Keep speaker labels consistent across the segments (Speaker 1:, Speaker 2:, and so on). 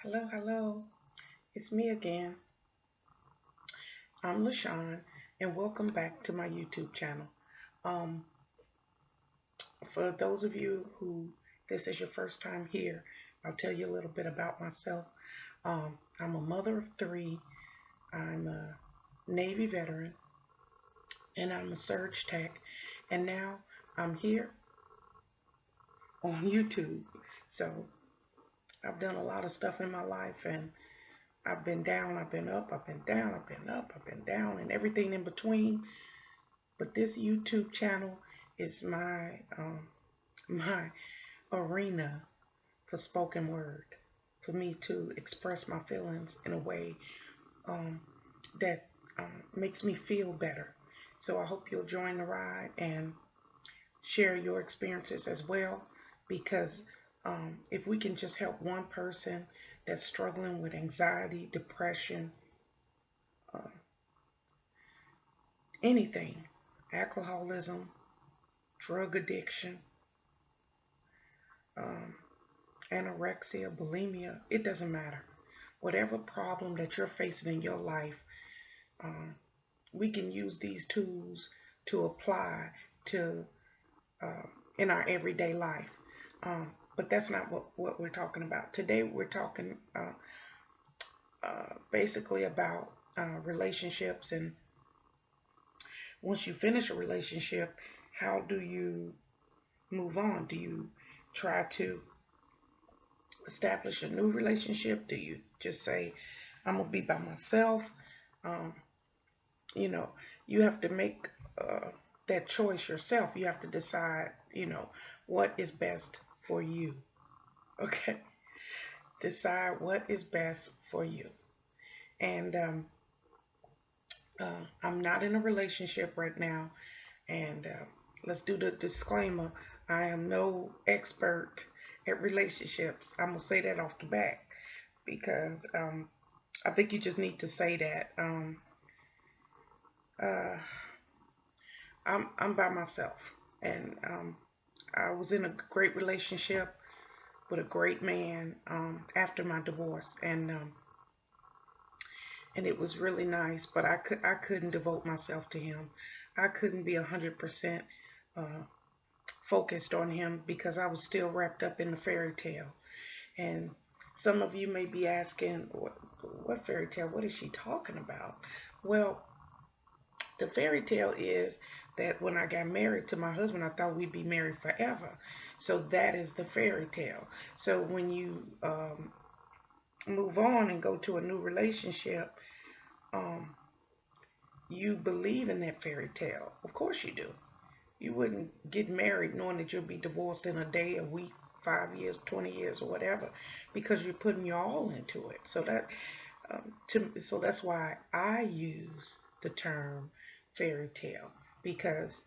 Speaker 1: Hello, hello. It's me again. I'm Lashon, and welcome back to my YouTube channel. Um, for those of you who this is your first time here, I'll tell you a little bit about myself. I'm a mother of three. I'm a Navy veteran, and I'm a surge tech. And now I'm here on YouTube. So I've done a lot of stuff in my life, and I've been down, I've been up, I've been down, I've been up, I've been down, and everything in between. But this YouTube channel is my arena for spoken word, for me to express my feelings in a way um, that makes me feel better. So I hope you'll join the ride and share your experiences as well, because if we can just help one person that's struggling with anxiety, depression, uh, anything, alcoholism, drug addiction, um, anorexia, bulimia, it doesn't matter. Whatever problem that you're facing in your life, um, we can use these tools to apply to uh, in our everyday life. But that's not what we're talking about. Today we're talking basically about relationships, and once you finish a relationship, how do you move on? Do you try to establish a new relationship? Do you just say, I'm going to be by myself? Um, you know, you have to make that choice yourself. You have to decide, what is best for you. Okay? Decide what is best for you. And I'm not in a relationship right now. And let's do the disclaimer. I am no expert at relationships. I'm going to say that off the bat, because I think you just need to say that. Uh, I'm by myself, and I was in a great relationship with a great man after my divorce, and it was really nice. But I couldn't devote myself to him. I couldn't be 100% uh, focused on him because I was still wrapped up in the fairy tale. And some of you may be asking, what fairy tale? What is she talking about? Well, the fairy tale is that when I got married to my husband, I thought we'd be married forever. So that is the fairy tale. So when you move on and go to a new relationship, um, you believe in that fairy tale. Of course you do. You wouldn't get married knowing that you'll be divorced in a day, a week, 5 years, 20 years, or whatever, because you're putting your all into it. So that's why I use the term fairy tale, because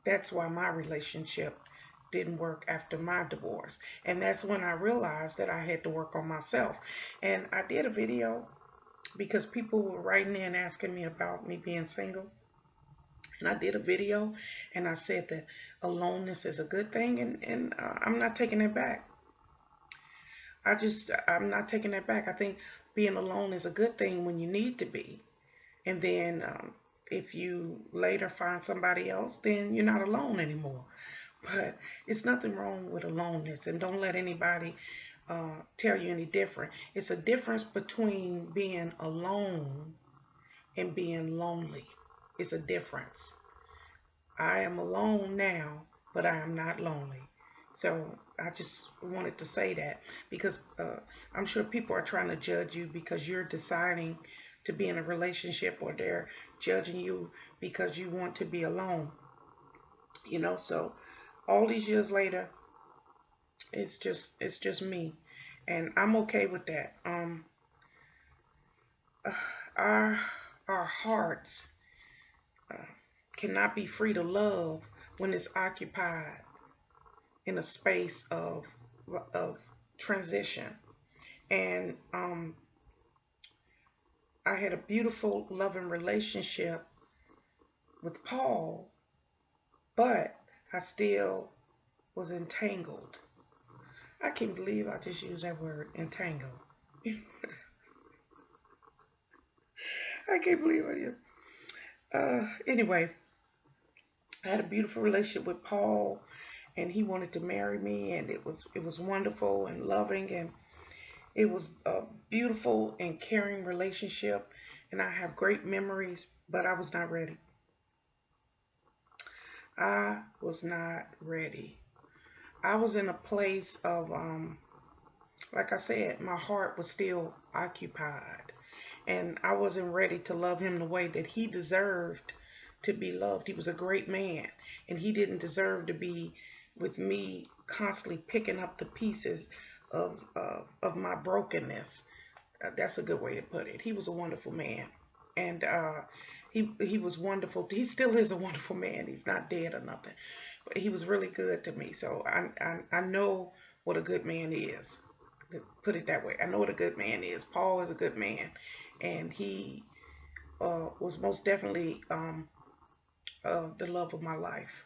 Speaker 1: that's why my relationship didn't work after my divorce. And that's when I realized that I had to work on myself. And I did a video because people were writing in asking me about me being single. And I did a video and I said that aloneness is a good thing, and I'm not taking it back. I'm not taking that back. I think being alone is a good thing when you need to be. And then if you later find somebody else, then you're not alone anymore. But it's nothing wrong with aloneness, and don't let anybody tell you any different. It's a difference between being alone and being lonely. It's a difference. I am alone now, but I am not lonely. So I just wanted to say that, because I'm sure people are trying to judge you because you're deciding to be in a relationship, or they're judging you because you want to be alone. So all these years later, it's just me, and I'm okay with that. Our our hearts uh, cannot be free to love when it's occupied in a space of transition. And I had a beautiful, loving relationship with Paul, but I still was entangled. I can't believe I just used that word, entangle. I can't believe I used. Anyway, I had a beautiful relationship with Paul, and he wanted to marry me, and it was wonderful and loving, and it was a beautiful and caring relationship, and I have great memories. But I was not ready. I was not ready. I was in a place of, like I said, my heart was still occupied, and I wasn't ready to love him the way that he deserved to be loved. He was a great man, and he didn't deserve to be with me constantly picking up the pieces of my brokenness. That's a good way to put it. He was a wonderful man, and he was wonderful. He still is a wonderful man. He's not dead or nothing, but he was really good to me. So I know what a good man is. To put it that way, I know what a good man is. Paul is a good man, and he was most definitely the love of my life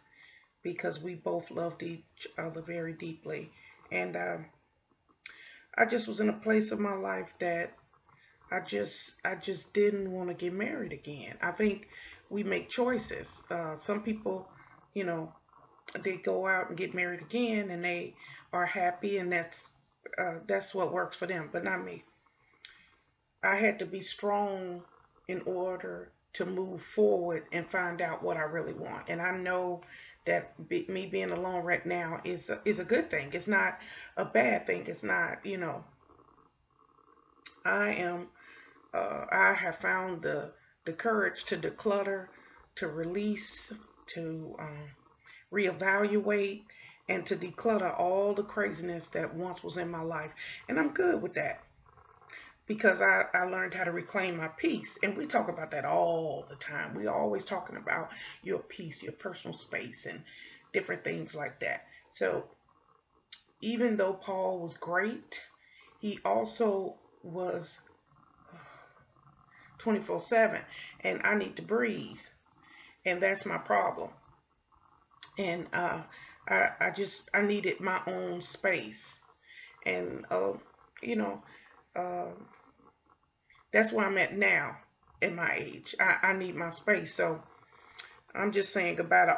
Speaker 1: because we both loved each other very deeply, and I just was in a place of my life that I just didn't want to get married again. I think we make choices. Some people, you know, they go out and get married again, and they are happy, and that's what works for them. But not me. I had to be strong in order to move forward and find out what I really want. And I know that me being alone right now is a good thing. It's not a bad thing. It's not, I am I have found the courage to declutter, to release, to reevaluate, and to declutter all the craziness that once was in my life. And I'm good with that because I learned how to reclaim my peace. And we talk about that all the time. We always talking about your peace, your personal space, and different things like that. So even though Paul was great, he also was 24/7, and I need to breathe, and that's my problem. And I needed my own space, and you know, uh, that's where I'm at now in my age. I need my space, so I'm just saying goodbye to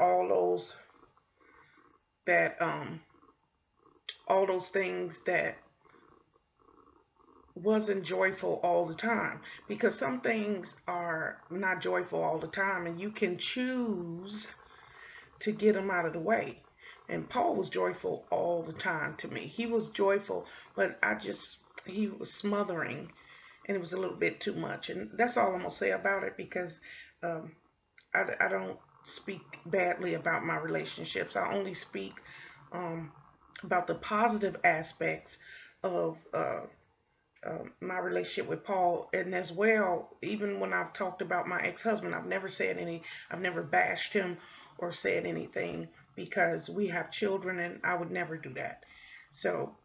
Speaker 1: that all those things that wasn't joyful all the time, because some things are not joyful all the time, and you can choose to get them out of the way. And Paul was joyful all the time to me. He was joyful, but he was smothering, and it was a little bit too much. And that's all I'm gonna say about it, because um, I don't speak badly about my relationships. I only speak um, about the positive aspects of my relationship with Paul. And as well, even when I've talked about my ex-husband, I've never bashed him or said anything, because we have children, and I would never do that. So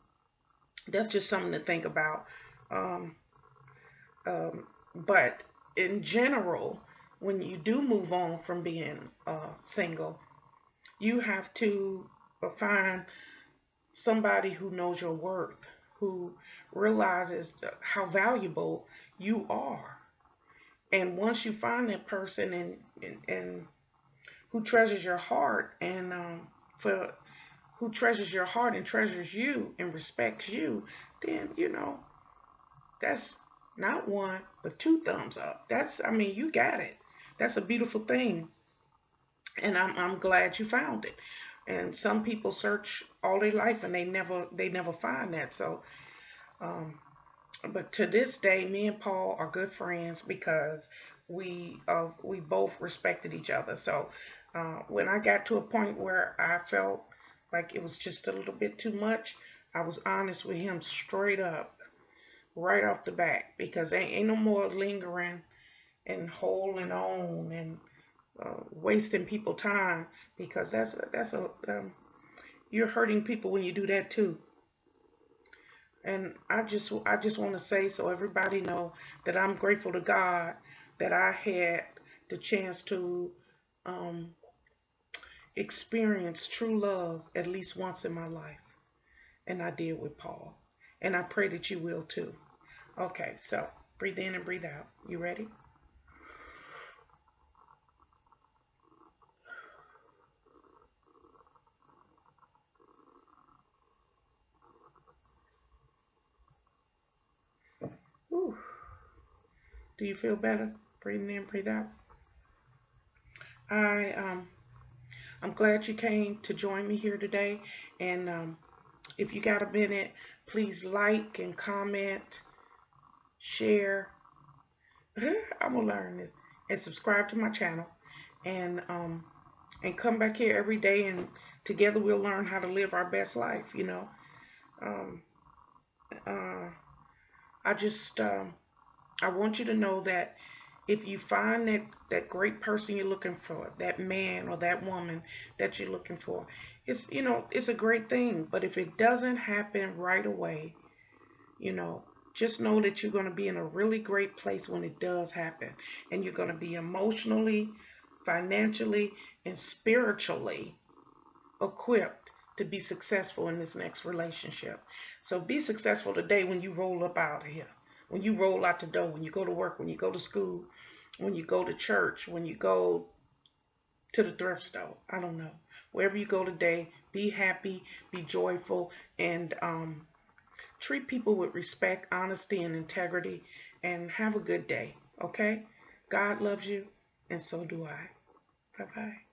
Speaker 1: that's just something to think about. Um, but in general, when you do move on from being single, you have to find somebody who knows your worth, who realizes how valuable you are. And once you find that person, and who treasures your heart, and for who treasures your heart and treasures you and respects you, then that's not one but two thumbs up. You got it. That's a beautiful thing, and I'm glad you found it. And some people search all their life, and they never find that. So um, but to this day, me and Paul are good friends because we both respected each other. So when I got to a point where I felt like it was just a little bit too much, I was honest with him straight up, right off the bat, because ain't no more lingering and holding on and wasting people time, because you're hurting people when you do that too. And I just want to say, so everybody know, that I'm grateful to God that I had the chance to um, experience true love at least once in my life. and I did with Paul. And I pray that you will too. Okay, so breathe in and breathe out. You ready? Whew. Do you feel better? Breathing in, breathe out. I I'm glad you came to join me here today. And if you got a minute, please like and comment, share. I'm gonna learn this, and subscribe to my channel. And come back here every day, and together we'll learn how to live our best life. Um, uh, I just I want you to know that if you find that great person you're looking for, that man or that woman that you're looking for, it's a great thing. But if it doesn't happen right away, you know, just know that you're going to be in a really great place when it does happen, and you're going to be emotionally, financially, and spiritually equipped to be successful in this next relationship. So be successful today when you roll up out of here, when you roll out the door, when you go to work, when you go to school, when you go to church, when you go to the thrift store. I don't know. Wherever you go today, be happy, be joyful, and treat people with respect, honesty, and integrity, and have a good day. Okay? God loves you, and so do I. Bye-bye.